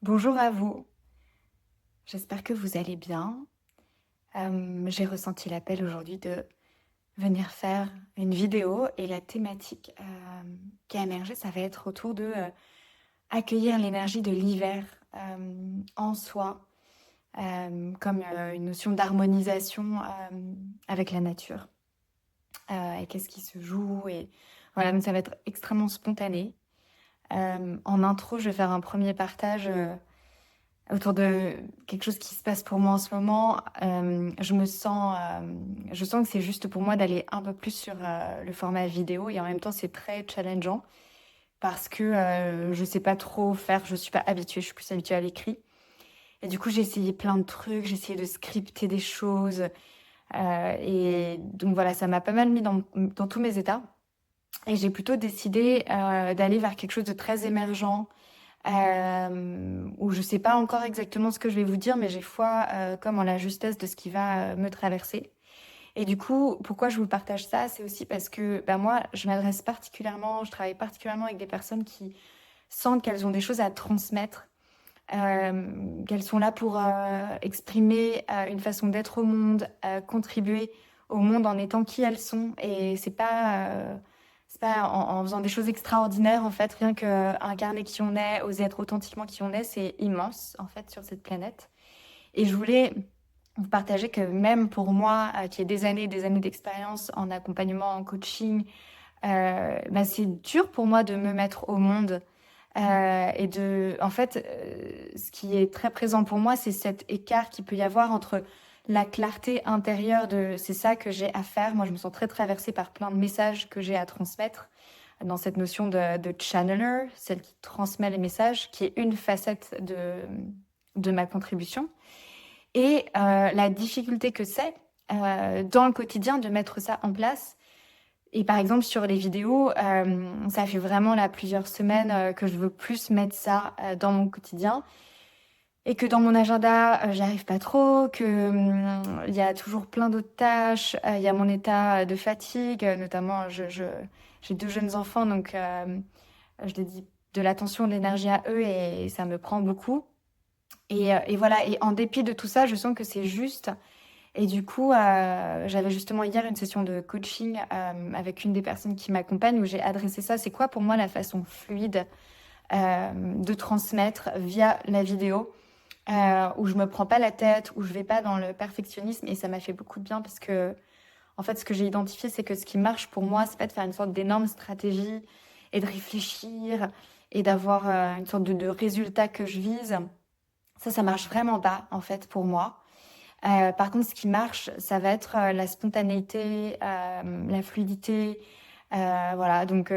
Bonjour à vous, j'espère que vous allez bien. J'ai ressenti l'appel aujourd'hui de venir faire une vidéo et la thématique qui a émergé, ça va être autour de accueillir l'énergie de l'hiver en soi, comme une notion d'harmonisation avec la nature. Et qu'est-ce qui se joue et voilà, donc ça va être extrêmement spontané. En intro, je vais faire un premier partage. Autour de quelque chose qui se passe pour moi en ce moment, je sens que c'est juste pour moi d'aller un peu plus sur le format vidéo et en même temps c'est très challengeant parce que je sais pas trop faire, je suis pas habituée, je suis plus habituée à l'écrit. Et du coup j'ai essayé plein de trucs, j'ai essayé de scripter des choses et donc voilà, ça m'a pas mal mis dans tous mes états. Et j'ai plutôt décidé d'aller vers quelque chose de très émergent, où je sais pas encore exactement ce que je vais vous dire, mais j'ai foi comme en la justesse de ce qui va me traverser. Et du coup, pourquoi je vous partage ça? C'est aussi parce que bah, moi, je travaille particulièrement avec des personnes qui sentent qu'elles ont des choses à transmettre, qu'elles sont là pour exprimer une façon d'être au monde, contribuer au monde en étant qui elles sont. Et c'est pas en faisant des choses extraordinaires, en fait, rien qu'incarner qui on est, oser être authentiquement qui on est, c'est immense, en fait, sur cette planète. Et je voulais vous partager que même pour moi, qui ai des années et des années d'expérience en accompagnement, en coaching, bah, c'est dur pour moi de me mettre au monde. En fait, ce qui est très présent pour moi, c'est cet écart qu'il peut y avoir entre la clarté intérieure de c'est ça que j'ai à faire. Moi, je me sens très traversée par plein de messages que j'ai à transmettre dans cette notion de channeler, celle qui transmet les messages, qui est une facette de ma contribution. Et la difficulté que c'est dans le quotidien de mettre ça en place. Et par exemple, sur les vidéos, ça fait vraiment là plusieurs semaines que je veux plus mettre ça dans mon quotidien et que dans mon agenda, j'arrive pas trop, que il y a toujours plein d'autres tâches, il y a mon état de fatigue, notamment j'ai deux jeunes enfants, donc je dédie de l'attention, de l'énergie à eux et ça me prend beaucoup. Et voilà, et en dépit de tout ça, je sens que c'est juste. Et du coup, j'avais justement hier une session de coaching avec une des personnes qui m'accompagne où j'ai adressé ça. C'est quoi pour moi la façon fluide de transmettre via la vidéo, où je me prends pas la tête, où je vais pas dans le perfectionnisme. Et ça m'a fait beaucoup de bien parce que, en fait, ce que j'ai identifié, c'est que ce qui marche pour moi, c'est pas de faire une sorte d'énorme stratégie et de réfléchir et d'avoir une sorte de résultat que je vise. Ça marche vraiment pas, en fait, pour moi. Par contre, ce qui marche, ça va être la spontanéité, la fluidité. Voilà, donc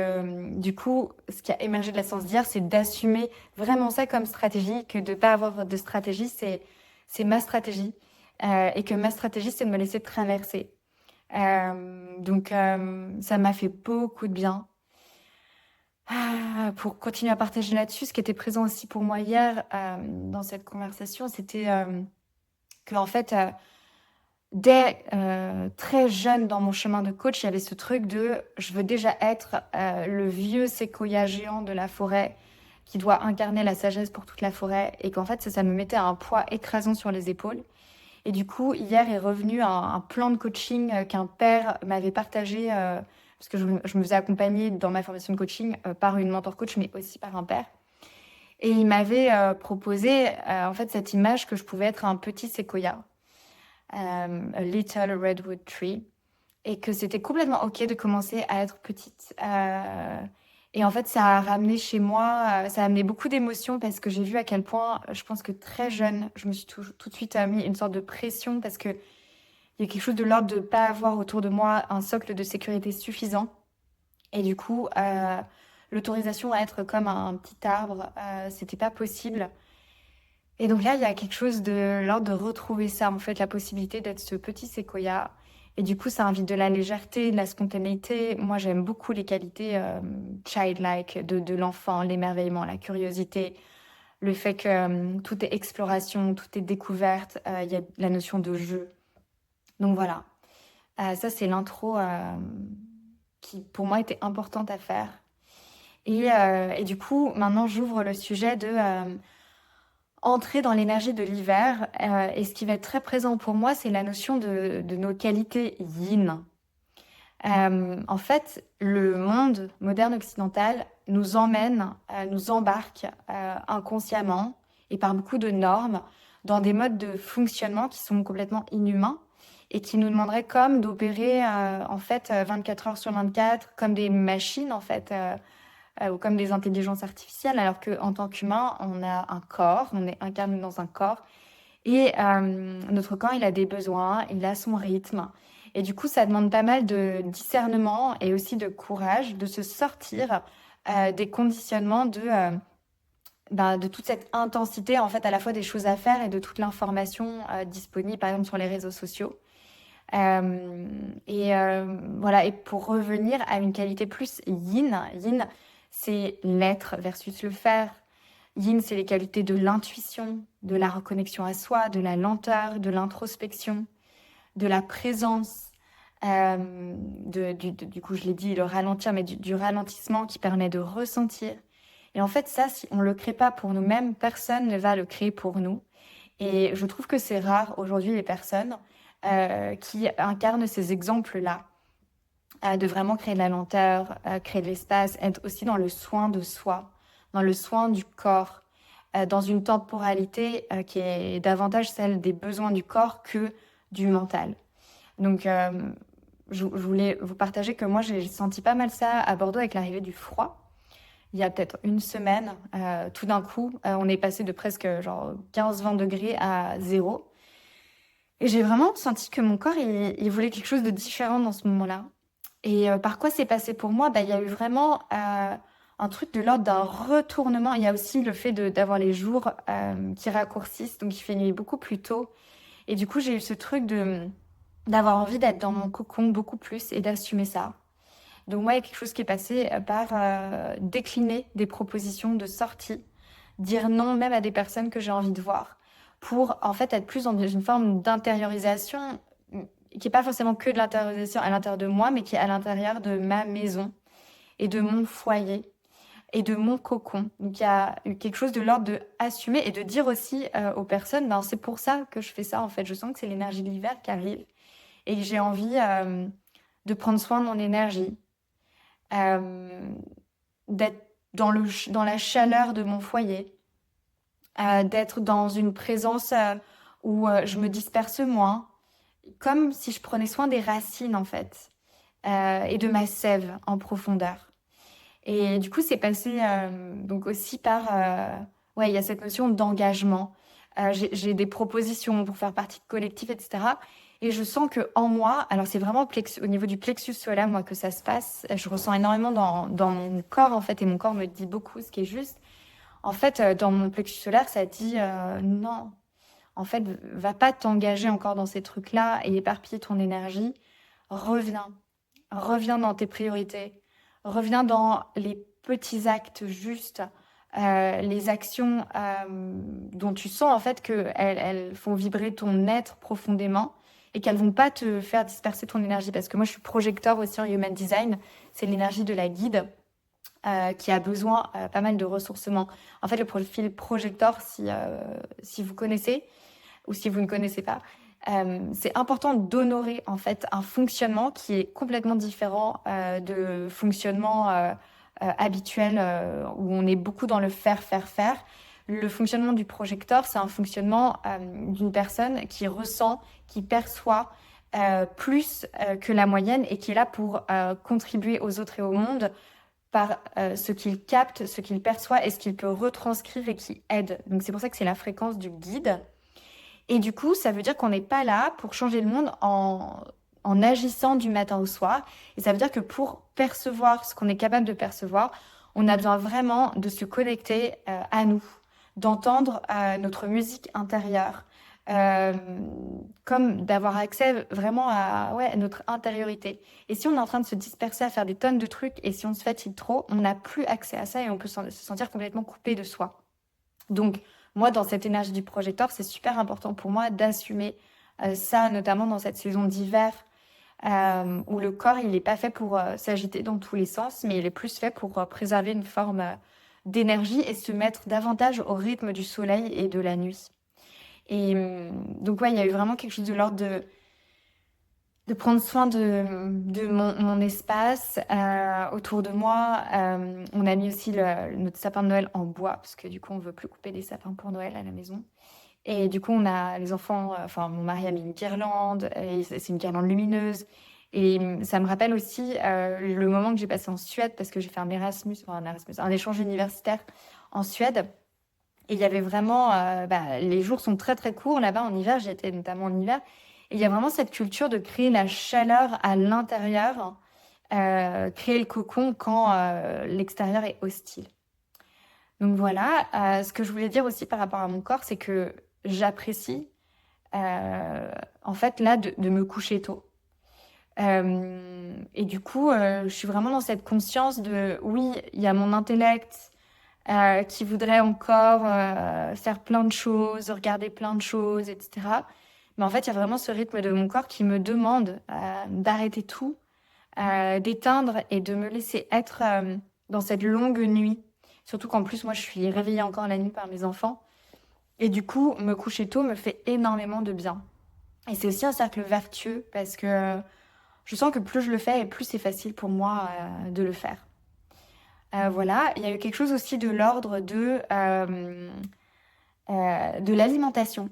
du coup, ce qui a émergé de la séance d'hier, c'est d'assumer vraiment ça comme stratégie, que de ne pas avoir de stratégie, c'est ma stratégie. Et que ma stratégie, c'est de me laisser traverser. Ça m'a fait beaucoup de bien. Pour continuer à partager là-dessus, ce qui était présent aussi pour moi hier dans cette conversation, c'était que en fait, dès très jeune dans mon chemin de coach, il y avait ce truc de je veux déjà être le vieux séquoia géant de la forêt qui doit incarner la sagesse pour toute la forêt et qu'en fait ça me mettait un poids écrasant sur les épaules. Et du coup, hier est revenu un plan de coaching qu'un père m'avait partagé parce que je me faisais accompagner dans ma formation de coaching par une mentor coach mais aussi par un père. Et il m'avait proposé en fait cette image que je pouvais être un petit séquoia, a little redwood tree, et que c'était complètement ok de commencer à être petite. Et en fait, ça a ramené chez moi, ça a amené beaucoup d'émotions parce que j'ai vu à quel point, je pense que très jeune, je me suis tout de suite mis une sorte de pression parce que il y a quelque chose de l'ordre de ne pas avoir autour de moi un socle de sécurité suffisant. Et du coup, l'autorisation à être comme un petit arbre, c'était pas possible. Et donc là, il y a quelque chose de l'ordre de retrouver ça, en fait, la possibilité d'être ce petit séquoia. Et du coup, ça invite de la légèreté, de la spontanéité. Moi, j'aime beaucoup les qualités childlike de l'enfant, l'émerveillement, la curiosité, le fait que tout est exploration, tout est découverte. Il y a la notion de jeu. Donc voilà. Ça, c'est l'intro qui, pour moi, était importante à faire. Et du coup, maintenant, j'ouvre le sujet de entrer dans l'énergie de l'hiver. Et ce qui va être très présent pour moi, c'est la notion de nos qualités yin. En fait, le monde moderne occidental nous emmène, nous embarque inconsciemment et par beaucoup de normes dans des modes de fonctionnement qui sont complètement inhumains et qui nous demanderaient comme d'opérer en fait 24 heures sur 24 comme des machines en fait ou comme des intelligences artificielles alors qu'en tant qu'humain on a un corps, on est incarné dans un corps et notre corps, il a des besoins, il a son rythme. Et du coup, ça demande pas mal de discernement et aussi de courage de se sortir des conditionnements de toute cette intensité, en fait, à la fois des choses à faire et de toute l'information disponible, par exemple, sur les réseaux sociaux. Voilà, et pour revenir à une qualité plus yin, c'est l'être versus le faire. Yin, c'est les qualités de l'intuition, de la reconnexion à soi, de la lenteur, de l'introspection, de la présence, du coup, je l'ai dit, le ralentir, mais du ralentissement qui permet de ressentir. Et en fait, ça, si on ne le crée pas pour nous-mêmes, personne ne va le créer pour nous. Et je trouve que c'est rare aujourd'hui les personnes qui incarnent ces exemples-là, de vraiment créer de la lenteur, créer de l'espace, être aussi dans le soin de soi, dans le soin du corps, dans une temporalité qui est davantage celle des besoins du corps que du mental. Donc, je voulais vous partager que moi, j'ai senti pas mal ça à Bordeaux avec l'arrivée du froid. Il y a peut-être une semaine, tout d'un coup, on est passé de presque genre 15-20 degrés à zéro. Et j'ai vraiment senti que mon corps, il voulait quelque chose de différent dans ce moment-là. Et par quoi c'est passé pour moi? Bah, il y a eu vraiment un truc de l'ordre d'un retournement. Il y a aussi le fait d'avoir les jours qui raccourcissent, donc il fait nuit beaucoup plus tôt. Et du coup, j'ai eu ce truc d'avoir envie d'être dans mon cocon beaucoup plus et d'assumer ça. Donc moi, il y a quelque chose qui est passé par décliner des propositions de sortie, dire non même à des personnes que j'ai envie de voir, pour en fait être plus dans une forme d'intériorisation qui n'est pas forcément que de l'intériorisation à l'intérieur de moi, mais qui est à l'intérieur de ma maison et de mon foyer et de mon cocon. Donc il y a eu quelque chose de l'ordre de assumer et de dire aussi aux personnes, ben, c'est pour ça que je fais ça en fait. Je sens que c'est l'énergie de l'hiver qui arrive et que j'ai envie de prendre soin de mon énergie, euh, d'être dans la chaleur de mon foyer, d'être dans une présence où je me disperse moins, comme si je prenais soin des racines en fait, et de ma sève en profondeur. Et du coup, c'est passé donc aussi par... ouais, il y a cette notion d'engagement. J'ai des propositions pour faire partie de collectifs, etc. Et je sens que en moi, alors c'est vraiment au niveau du plexus solaire, moi, que ça se passe. Je ressens énormément dans mon corps, en fait, et mon corps me dit beaucoup ce qui est juste. En fait, dans mon plexus solaire, ça dit non. En fait, va pas t'engager encore dans ces trucs-là et éparpiller ton énergie. Reviens. Reviens dans tes priorités. Reviens dans les petits actes justes, les actions dont tu sens en fait qu'elles font vibrer ton être profondément et qu'elles vont pas te faire disperser ton énergie. Parce que moi, je suis projecteur aussi en Human Design. C'est l'énergie de la guide qui a besoin pas mal de ressourcement. En fait, le profil projecteur, si vous connaissez ou si vous ne connaissez pas, c'est important d'honorer en fait un fonctionnement qui est complètement différent de fonctionnement habituel où on est beaucoup dans le faire, faire, faire. Le fonctionnement du projecteur, c'est un fonctionnement d'une personne qui ressent, qui perçoit plus que la moyenne et qui est là pour contribuer aux autres et au monde par ce qu'il capte, ce qu'il perçoit et ce qu'il peut retranscrire et qui aide. Donc c'est pour ça que c'est la fréquence du guide. Et du coup, ça veut dire qu'on n'est pas là pour changer le monde en agissant du matin au soir. Et ça veut dire que pour percevoir ce qu'on est capable de percevoir, on a besoin vraiment de se connecter à nous, d'entendre notre musique intérieure, euh, comme d'avoir accès vraiment à ouais, notre intériorité. Et si on est en train de se disperser à faire des tonnes de trucs et si on se fatigue trop, on n'a plus accès à ça et on peut se sentir complètement coupé de soi. Donc, moi, dans cette énergie du projecteur, c'est super important pour moi d'assumer ça, notamment dans cette saison d'hiver, où le corps, il n'est pas fait pour s'agiter dans tous les sens, mais il est plus fait pour préserver une forme d'énergie et se mettre davantage au rythme du soleil et de la nuit. Et donc ouais, il y a eu vraiment quelque chose de l'ordre de prendre soin de mon espace autour de moi. On a mis aussi notre sapin de Noël en bois, parce que du coup, on veut plus couper des sapins pour Noël à la maison. Et du coup, on a les enfants, enfin, mon mari a mis une guirlande, et c'est une guirlande lumineuse. Et ça me rappelle aussi le moment que j'ai passé en Suède, parce que j'ai fait un échange universitaire en Suède. Et il y avait vraiment, les jours sont très très courts là-bas en hiver, j'y étais notamment en hiver. Et il y a vraiment cette culture de créer la chaleur à l'intérieur, créer le cocon quand l'extérieur est hostile. Donc voilà, ce que je voulais dire aussi par rapport à mon corps, c'est que j'apprécie en fait là de me coucher tôt. Et du coup, je suis vraiment dans cette conscience de oui, il y a mon intellect qui voudrait encore faire plein de choses, regarder plein de choses, etc. Mais en fait, il y a vraiment ce rythme de mon corps qui me demande d'arrêter tout, d'éteindre et de me laisser être dans cette longue nuit. Surtout qu'en plus, moi, je suis réveillée encore la nuit par mes enfants. Et du coup, me coucher tôt me fait énormément de bien. Et c'est aussi un cercle vertueux parce que je sens que plus je le fais et plus c'est facile pour moi de le faire. Voilà, il y a eu quelque chose aussi de l'ordre de l'alimentation.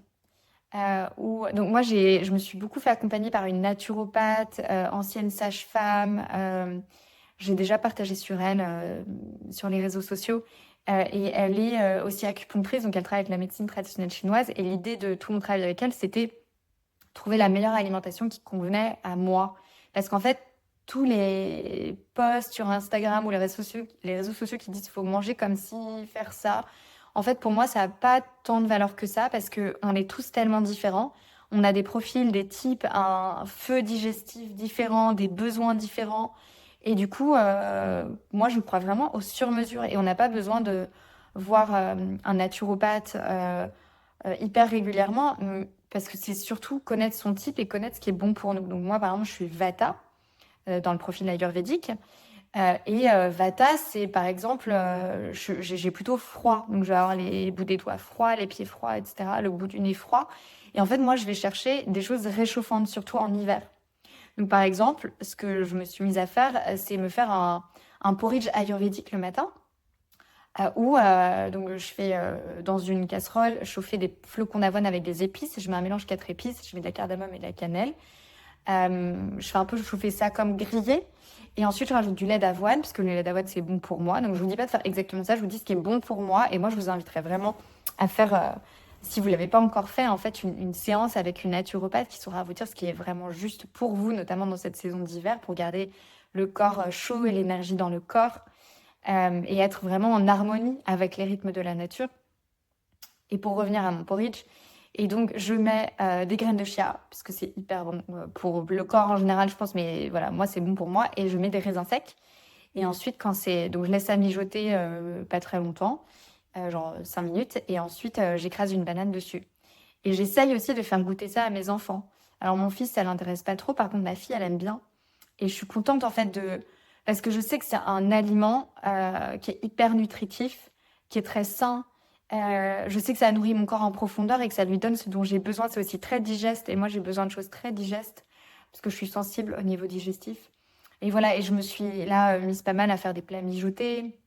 Donc moi, je me suis beaucoup fait accompagner par une naturopathe, ancienne sage-femme. J'ai déjà partagé sur elle, sur les réseaux sociaux. Et elle est aussi acupunctrice, donc elle travaille avec la médecine traditionnelle chinoise. Et l'idée de tout mon travail avec elle, c'était trouver la meilleure alimentation qui convenait à moi. Parce qu'en fait, tous les posts sur Instagram ou les réseaux sociaux qui disent qu'il faut manger comme ci, faire ça, en fait, pour moi, ça n'a pas tant de valeur que ça parce qu'on est tous tellement différents. On a des profils, des types, un feu digestif différent, des besoins différents. Et du coup, moi, je crois vraiment aux sur-mesures. Et on n'a pas besoin de voir un naturopathe hyper régulièrement parce que c'est surtout connaître son type et connaître ce qui est bon pour nous. Donc moi, par exemple, je suis Vata dans le profil ayurvédique. Vata, c'est par exemple, j'ai plutôt froid. Donc je vais avoir les bouts des doigts froids, les pieds froids, etc. Le bout du nez froid. Et en fait, moi, je vais chercher des choses réchauffantes, surtout en hiver. Donc par exemple, ce que je me suis mise à faire, c'est me faire un porridge ayurvédique le matin. Donc je fais dans une casserole chauffer des flocons d'avoine avec des épices. Je mets un mélange 4 épices, je mets de la cardamome et de la cannelle. Je fais un peu chauffer ça comme grillé. Et ensuite, je rajoute du lait d'avoine, parce que le lait d'avoine, c'est bon pour moi. Donc je vous dis pas de faire exactement ça, je vous dis ce qui est bon pour moi. Et moi, je vous inviterais vraiment à faire, si vous l'avez pas encore fait, en fait, une séance avec une naturopathe qui saura vous dire ce qui est vraiment juste pour vous, notamment dans cette saison d'hiver, pour garder le corps chaud et l'énergie dans le corps. Et être vraiment en harmonie avec les rythmes de la nature. Et pour revenir à mon porridge, et donc je mets des graines de chia, parce que c'est hyper bon pour le corps en général, je pense, mais voilà, moi c'est bon pour moi. Et je mets des raisins secs. Et ensuite, donc je laisse ça mijoter pas très longtemps, genre 5 minutes. Et ensuite, j'écrase une banane dessus. Et j'essaye aussi de faire goûter ça à mes enfants. Alors mon fils, ça l'intéresse pas trop, par contre ma fille, elle aime bien. Et je suis contente en fait parce que je sais que c'est un aliment qui est hyper nutritif, qui est très sain. Je sais que ça nourrit mon corps en profondeur et que ça lui donne ce dont j'ai besoin. C'est aussi très digeste et moi j'ai besoin de choses très digestes parce que je suis sensible au niveau digestif. Et voilà, et je me suis là mise pas mal à faire des plats mijotés,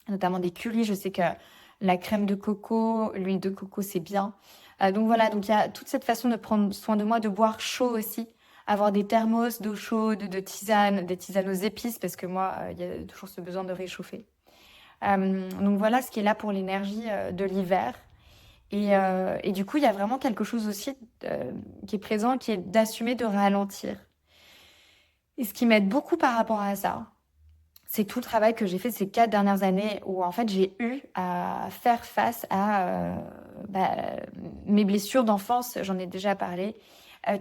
notamment des currys. Je sais que la crème de coco, l'huile de coco, c'est bien. Donc voilà, donc il y a toute cette façon de prendre soin de moi, de boire chaud aussi, avoir des thermos d'eau chaude, de tisane, des tisanes aux épices, parce que moi, il y a toujours ce besoin de réchauffer. Donc voilà ce qui est là pour l'énergie de l'hiver. Et du coup, il y a vraiment quelque chose aussi qui est présent, qui est d'assumer de ralentir. Et ce qui m'aide beaucoup par rapport à ça, c'est tout le travail que j'ai fait ces 4 dernières années où en fait j'ai eu à faire face à mes blessures d'enfance, j'en ai déjà parlé,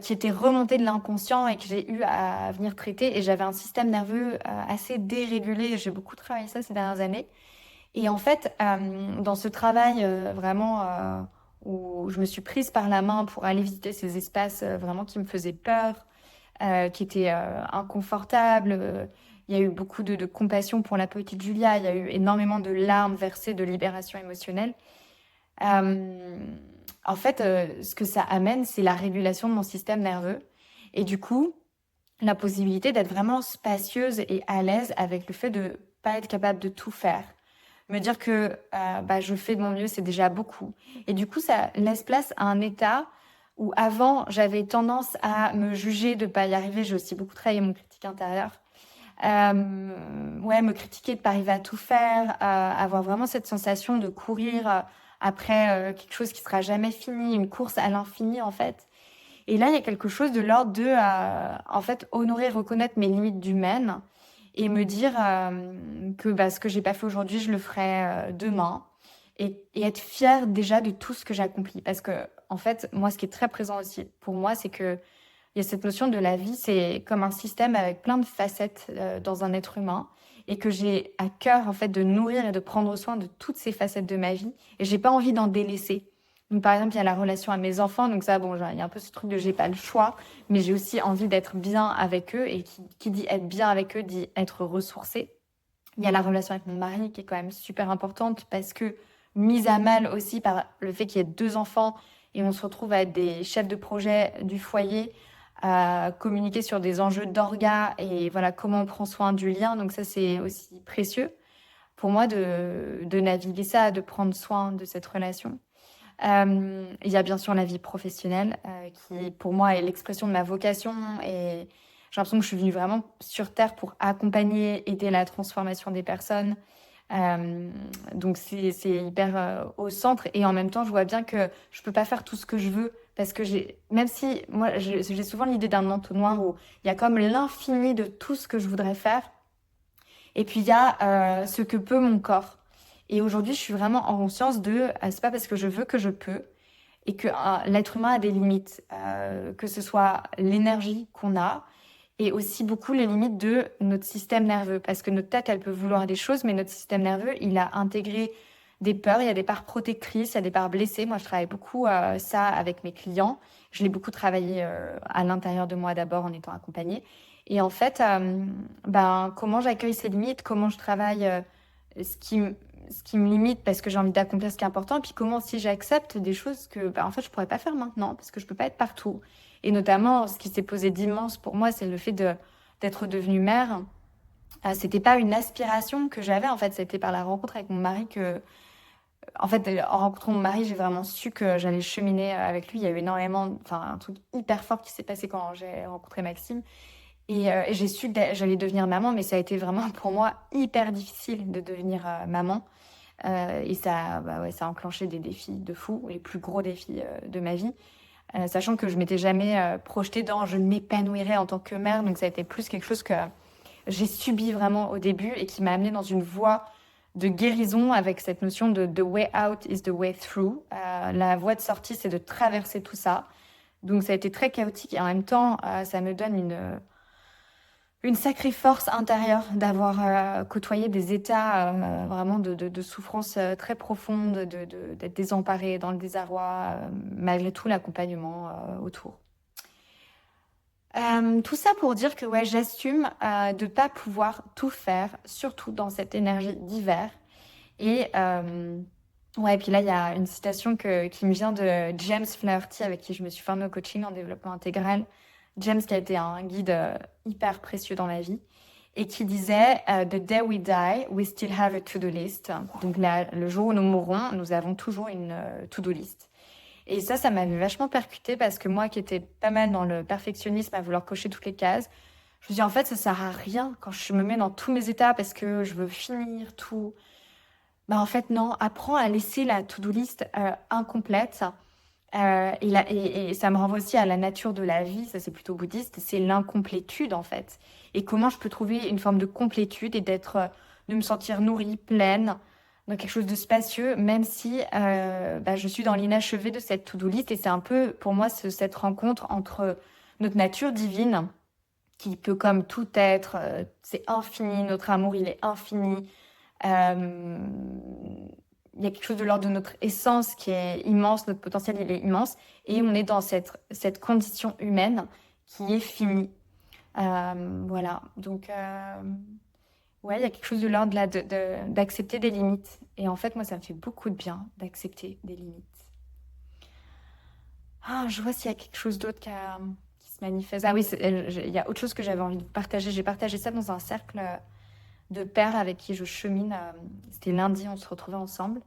qui étaient remontées de l'inconscient et que j'ai eu à venir traiter. Et j'avais un système nerveux assez dérégulé. J'ai beaucoup travaillé ça ces dernières années. Et en fait, dans ce travail vraiment où je me suis prise par la main pour aller visiter ces espaces vraiment qui me faisaient peur, qui étaient inconfortables, Il y a eu beaucoup de compassion pour la petite Julia. Il y a eu énormément de larmes versées, de libération émotionnelle. Euh, En fait, ce que ça amène, c'est la régulation de mon système nerveux. Et du coup, la possibilité d'être vraiment spacieuse et à l'aise avec le fait de pas être capable de tout faire. Me dire que je fais de mon mieux, c'est déjà beaucoup. Et du coup, ça laisse place à un état où avant, j'avais tendance à me juger de pas y arriver. J'ai aussi beaucoup travaillé mon critique intérieur. Ouais, me critiquer de pas arriver à tout faire, avoir vraiment cette sensation de courir après quelque chose qui sera jamais fini, une course à l'infini en fait. Et là, il y a quelque chose de l'ordre de, en fait, honorer, reconnaître mes limites humaines et me dire que ce que j'ai pas fait aujourd'hui, je le ferai demain. Et être fière déjà de tout ce que j'accomplis. Parce que, en fait, moi, ce qui est très présent aussi pour moi, c'est que il y a cette notion de la vie, c'est comme un système avec plein de facettes dans un être humain. Et que j'ai à cœur, en fait, de nourrir et de prendre soin de toutes ces facettes de ma vie. Et j'ai pas envie d'en délaisser. Donc, par exemple, il y a la relation à mes enfants. Donc ça, bon, il y a un peu ce truc de j'ai pas le choix, mais j'ai aussi envie d'être bien avec eux. Et qui dit être bien avec eux dit être ressourcé. Il y a la relation avec mon mari qui est quand même super importante parce que mise à mal aussi par le fait qu'il y ait deux enfants et on se retrouve à être des chefs de projet du foyer, à communiquer sur des enjeux d'orga et voilà comment on prend soin du lien. Donc ça, c'est aussi précieux pour moi de naviguer ça, de prendre soin de cette relation. Il y a bien sûr la vie professionnelle qui, pour moi, est l'expression de ma vocation et j'ai l'impression que je suis venue vraiment sur Terre pour accompagner, aider la transformation des personnes. Euh, donc c'est hyper au centre et en même temps, je vois bien que je peux pas faire tout ce que je veux parce que même si moi, j'ai souvent l'idée d'un entonnoir où il y a comme l'infini de tout ce que je voudrais faire et puis il y a ce que peut mon corps. Et aujourd'hui, je suis vraiment en conscience de, c'est pas parce que je veux que je peux, et que l'être humain a des limites, que ce soit l'énergie qu'on a, et aussi beaucoup les limites de notre système nerveux, parce que notre tête, elle peut vouloir des choses, mais notre système nerveux, il a intégré des peurs, il y a des parts protectrices, il y a des parts blessées. Moi, je travaille beaucoup ça avec mes clients. Je l'ai beaucoup travaillé à l'intérieur de moi d'abord en étant accompagnée. Et en fait, comment j'accueille ces limites, comment je travaille ce qui, m- ce qui me limite parce que j'ai envie d'accomplir ce qui est important, et puis comment si j'accepte des choses que en fait je pourrais pas faire maintenant parce que je peux pas être partout. Et notamment, ce qui s'est posé d'immense pour moi, c'est le fait d'être devenue mère. C'était pas une aspiration que j'avais, en fait, c'était par la rencontre avec mon mari que, en fait, en rencontrant mon mari, j'ai vraiment su que j'allais cheminer avec lui. Il y a eu énormément, enfin, un truc hyper fort qui s'est passé quand j'ai rencontré Maxime. Et j'ai su que j'allais devenir maman, mais ça a été vraiment pour moi hyper difficile de devenir maman. Et ça, ouais, ça a enclenché des défis de fou, les plus gros défis de ma vie. Sachant que je m'étais jamais projetée dans je m'épanouirais en tant que mère, donc ça a été plus quelque chose que j'ai subi vraiment au début et qui m'a amenée dans une voie de guérison avec cette notion de the way out is the way through. La voie de sortie, c'est de traverser tout ça. Donc ça a été très chaotique et en même temps, ça me donne une sacrée force intérieure d'avoir côtoyé des états vraiment de souffrance très profonde, d'être désemparée dans le désarroi, malgré tout l'accompagnement autour. Tout ça pour dire que ouais, j'assume de pas pouvoir tout faire, surtout dans cette énergie d'hiver. Et ouais, puis là, il y a une citation qui me vient de James Flaherty, avec qui je me suis formée au coaching en développement intégral. James, qui a été un guide hyper précieux dans la vie, et qui disait The day we die, we still have a to-do list. Donc le jour où nous mourrons, nous avons toujours une to-do list. Et ça m'avait vachement percuté parce que moi qui étais pas mal dans le perfectionnisme à vouloir cocher toutes les cases, je me dis en fait ça sert à rien quand je me mets dans tous mes états parce que je veux finir tout. Bah en fait non, apprends à laisser la to-do list incomplète. Et ça me renvoie aussi à la nature de la vie, ça c'est plutôt bouddhiste, c'est l'incomplétude en fait. Et comment je peux trouver une forme de complétude et de me sentir nourrie, pleine, dans quelque chose de spacieux, même si je suis dans l'inachevé de cette to-do list. Et c'est un peu pour moi cette rencontre entre notre nature divine, qui peut comme tout être, c'est infini, notre amour il est infini. Euh, il y a quelque chose de l'ordre de notre essence qui est immense, notre potentiel il est immense, et on est dans cette condition humaine qui est finie. Voilà. Donc, ouais, il y a quelque chose de l'ordre là d'accepter des limites. Et en fait, moi, ça me fait beaucoup de bien d'accepter des limites. Ah, je vois s'il y a quelque chose d'autre qui se manifeste. Ah oui, il y a autre chose que j'avais envie de vous partager. J'ai partagé ça dans un cercle de pairs avec qui je chemine. C'était lundi, on se retrouvait ensemble.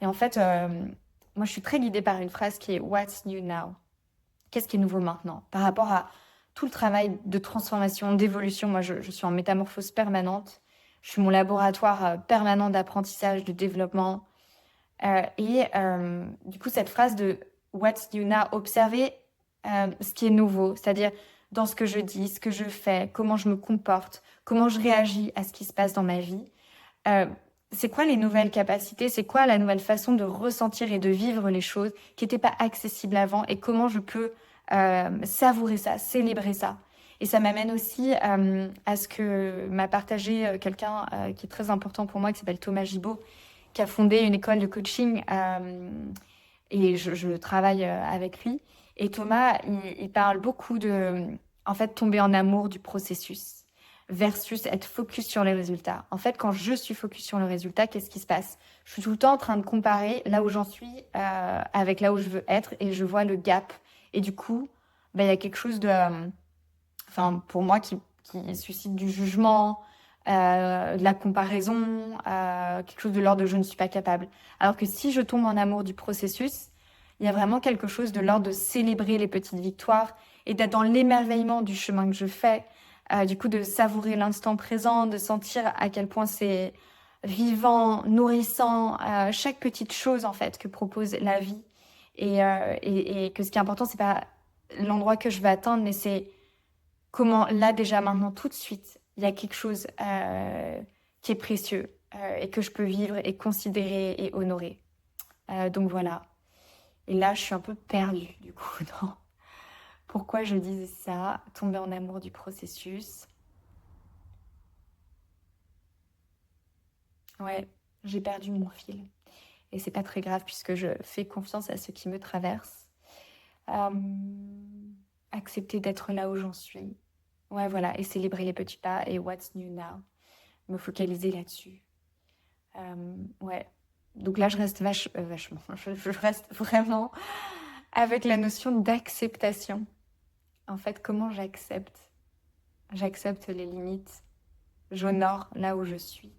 Et en fait, moi, je suis très guidée par une phrase qui est What's new now? Qu'est-ce qui est nouveau maintenant? Par rapport à tout le travail de transformation, d'évolution, moi, je suis en métamorphose permanente. Je suis mon laboratoire permanent d'apprentissage, de développement. Du coup, cette phrase de What's new now, observer ce qui est nouveau, c'est-à-dire dans ce que je dis, ce que je fais, comment je me comporte, comment je réagis à ce qui se passe dans ma vie. Euh, c'est quoi les nouvelles capacités, c'est quoi la nouvelle façon de ressentir et de vivre les choses qui n'étaient pas accessibles avant et comment je peux savourer ça, célébrer ça. Et ça m'amène aussi à ce que m'a partagé quelqu'un qui est très important pour moi, qui s'appelle Thomas Gibaud, qui a fondé une école de coaching et je travaille avec lui. Et Thomas, il parle beaucoup de, en fait, tomber en amour du processus versus être focus sur les résultats. En fait, quand je suis focus sur le résultat, qu'est-ce qui se passe? Je suis tout le temps en train de comparer là où j'en suis avec là où je veux être et je vois le gap. Et du coup, ben, il y a quelque chose de, enfin, pour moi, qui suscite du jugement, de la comparaison, quelque chose de l'ordre de je ne suis pas capable. Alors que si je tombe en amour du processus, il y a vraiment quelque chose de l'ordre de célébrer les petites victoires et d'être dans l'émerveillement du chemin que je fais, du coup de savourer l'instant présent, de sentir à quel point c'est vivant, nourrissant, chaque petite chose en fait que propose la vie. Et que ce qui est important, c'est pas l'endroit que je vais atteindre, mais c'est comment là déjà maintenant tout de suite il y a quelque chose qui est précieux et que je peux vivre et considérer et honorer. Donc voilà. Et là je suis un peu perdue du coup dans pourquoi je disais ça, tomber en amour du processus. Ouais, j'ai perdu mon fil et c'est pas très grave puisque je fais confiance à ce qui me traverse. Euh, accepter d'être là où j'en suis. Ouais, voilà, et célébrer les petits pas et what's new now. Me focaliser là-dessus. Ouais. Donc là, je reste vachement. Je reste vraiment avec la notion d'acceptation. En fait, comment j'accepte? J'accepte les limites. J'honore là où je suis.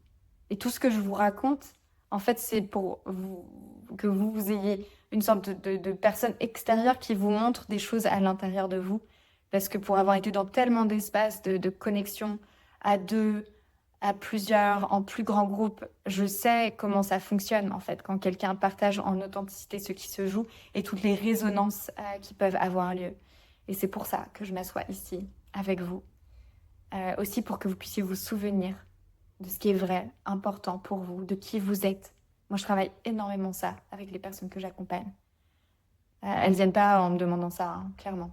Et tout ce que je vous raconte, en fait, c'est pour que vous ayez une sorte de personne extérieure qui vous montre des choses à l'intérieur de vous. Parce que pour avoir été dans tellement d'espaces de connexion à deux, à plusieurs, en plus grand groupe, je sais comment ça fonctionne, en fait, quand quelqu'un partage en authenticité ce qui se joue et toutes les résonances qui peuvent avoir lieu. Et c'est pour ça que je m'assois ici avec vous. Aussi pour que vous puissiez vous souvenir de ce qui est vrai, important pour vous, de qui vous êtes. Moi, je travaille énormément ça avec les personnes que j'accompagne. Elles viennent pas en me demandant ça, hein, clairement.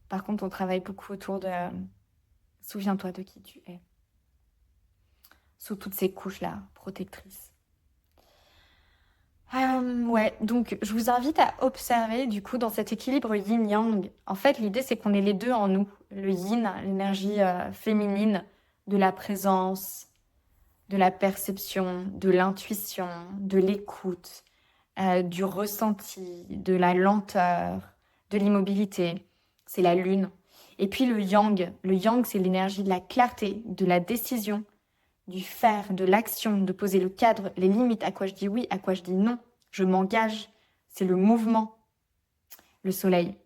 Par contre, on travaille beaucoup autour de souviens-toi de qui tu es. Sous toutes ces couches-là, protectrices. Ouais, donc je vous invite à observer du coup dans cet équilibre yin-yang. En fait, l'idée c'est qu'on ait les deux en nous. Le yin, l'énergie féminine de la présence, de la perception, de l'intuition, de l'écoute, du ressenti, de la lenteur, de l'immobilité. C'est la lune. Et puis le yang. Le yang, c'est l'énergie de la clarté, de la décision, du faire, de l'action, de poser le cadre, les limites, à quoi je dis oui, à quoi je dis non. Je m'engage. C'est le mouvement, le soleil.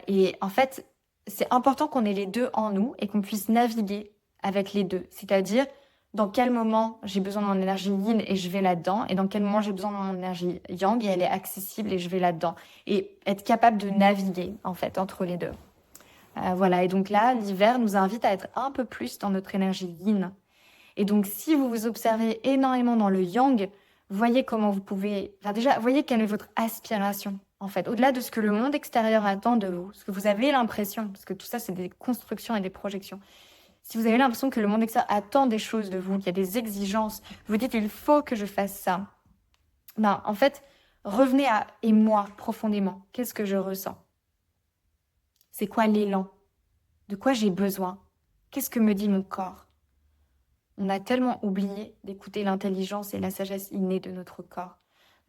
Et en fait, c'est important qu'on ait les deux en nous et qu'on puisse naviguer avec les deux. C'est-à-dire, dans quel moment j'ai besoin de mon énergie yin et je vais là-dedans, et dans quel moment j'ai besoin de mon énergie yang et elle est accessible et je vais là-dedans. Et être capable de naviguer, en fait, entre les deux. Voilà, et donc là, l'hiver nous invite à être un peu plus dans notre énergie yin. Et donc, si vous vous observez énormément dans le yang, voyez comment vous pouvez... Enfin, déjà, voyez quelle est votre aspiration, en fait, au-delà de ce que le monde extérieur attend de vous, ce que vous avez l'impression, parce que tout ça, c'est des constructions et des projections. Si vous avez l'impression que le monde extérieur attend des choses de vous, qu'il y a des exigences, vous dites, il faut que je fasse ça. Ben, en fait, revenez à « et moi » profondément. Qu'est-ce que je ressens? C'est quoi l'élan? De quoi j'ai besoin? Qu'est-ce que me dit mon corps? On a tellement oublié d'écouter l'intelligence et la sagesse innée de notre corps.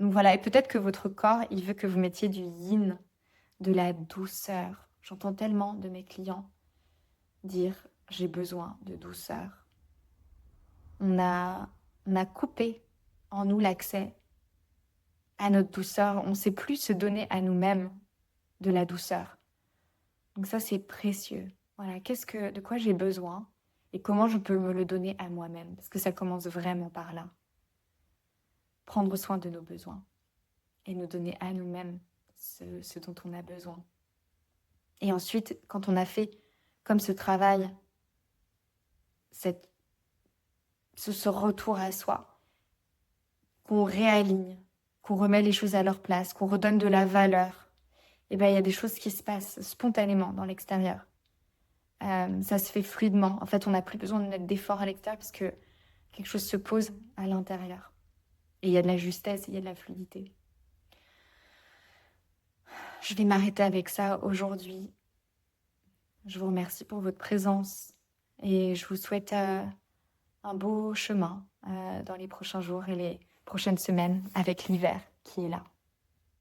Donc voilà, et peut-être que votre corps, il veut que vous mettiez du yin, de la douceur. J'entends tellement de mes clients dire j'ai besoin de douceur. On a, on a coupé en nous l'accès à notre douceur. On ne sait plus se donner à nous-mêmes de la douceur. Donc ça, c'est précieux. Voilà, de quoi j'ai besoin et comment je peux me le donner à moi-même. Parce que ça commence vraiment par là. Prendre soin de nos besoins et nous donner à nous-mêmes ce dont on a besoin. Et ensuite, quand on a fait comme ce travail, ce retour à soi, qu'on réaligne, qu'on remet les choses à leur place, qu'on redonne de la valeur, et ben il y a des choses qui se passent spontanément dans l'extérieur. Ça se fait fluidement. En fait, on n'a plus besoin de mettre d'efforts à l'extérieur parce que quelque chose se pose à l'intérieur. Et il y a de la justesse, il y a de la fluidité. Je vais m'arrêter avec ça aujourd'hui. Je vous remercie pour votre présence et je vous souhaite un beau chemin dans les prochains jours et les prochaines semaines avec l'hiver qui est là.